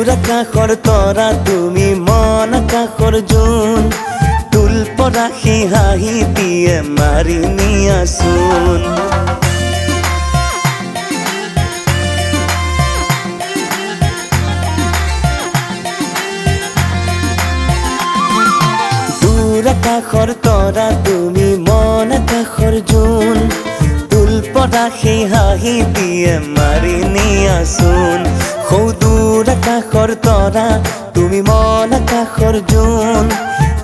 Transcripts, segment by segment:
দূৰ আকাশৰ তৰা তুমি মন আকাশৰ জোন তুল পৰা সেই হাঁহি দিয়ে মাৰি নিয়াচোন দূৰ আকাশৰ তৰা তুমি মন আকাশৰ জোন তুল পৰা সেই হাঁহি দিয়ে মাৰি নিয়াচোন দূৰ আকাশৰ তৰা তুমি মন আকাশৰ জোন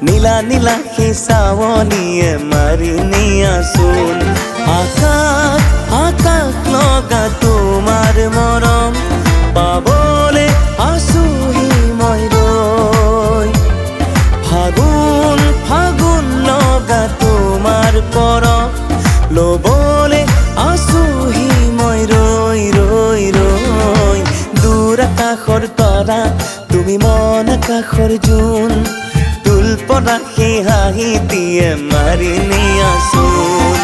নীলা নীলা সেই চাৱনিয়ে মাৰি নিয়াচোন আকাশ আকাশ লগা তোমাৰ মৰম পাবলে আছোহি মই ৰৈ ফাগুন ফাগুন লগা তোমাৰ পৰশ ল'বলে আছোহি মই ৰৈ ৰৈ ৰৈ দূৰ আকাশৰ তৰা তুমি মন আকাশৰ জোন তুল পৰা সেই হাঁহি দিয়ে মাৰি নিয়াচোন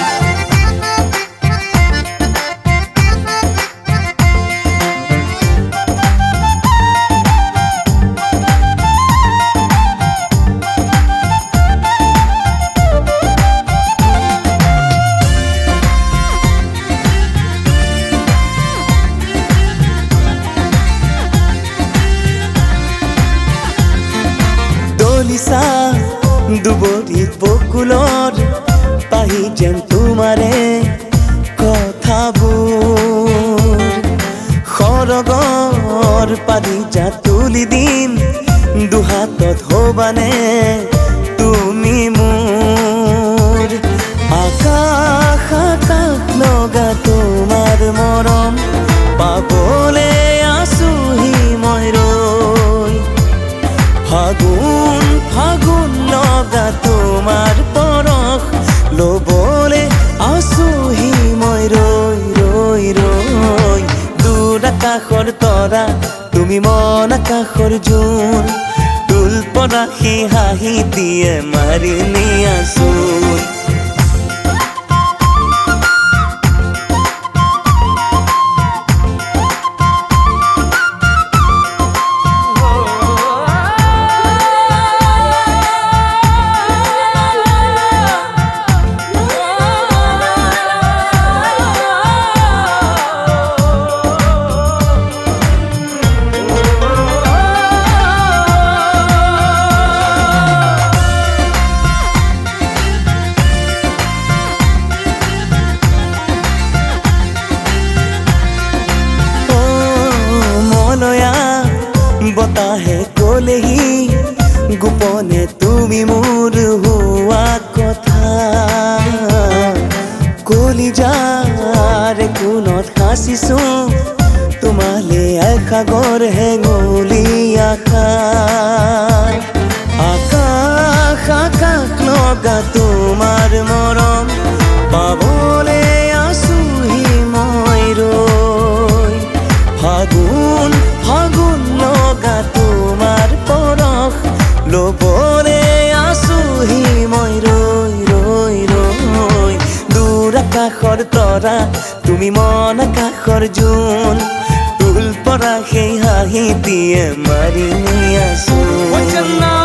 দলিছা দুবৰিত বকুলৰ পাহি যেন তোমাৰে কথাবোৰ সৰগৰ পাৰিজাত তুলি দিম দুহাতত হ'বানে তুমি মোৰ আকাশ আকাশ লগা তোমাৰ মৰম পাবলে আছোহি মই ৰৈ ফাগুন ফাগুন লগা তোমাৰ পৰশ ল'বলে আছোহি মই ৰৈ ৰৈ ৰৈ দূৰ আকাশৰ তৰা তুমি মন আকাশৰ জোন তুল পৰা সেই হাঁহি দিয়ে মাৰি নিয়াচোন বতাহে ক'লেহি গোপনে তুমি মোৰ হোৱা কথা কলিজাৰ কোনত সাঁচিছো তোমালে এসাগৰ হেঙুলি আশা আকাশ আকাশ লগা তোমাৰ মৰম পাবলে আছোহি মই ৰৈ ফাগুন ফাগুন লগা তোমাৰ পৰশ ল'বলে আছোহি মই ৰৈ ৰৈ ৰৈ দূৰ আকাশৰ তৰা তুমি মন আকাশৰ জোন তুল পৰা সেই হাঁহি দিয়ে মাৰি নিয়াচোন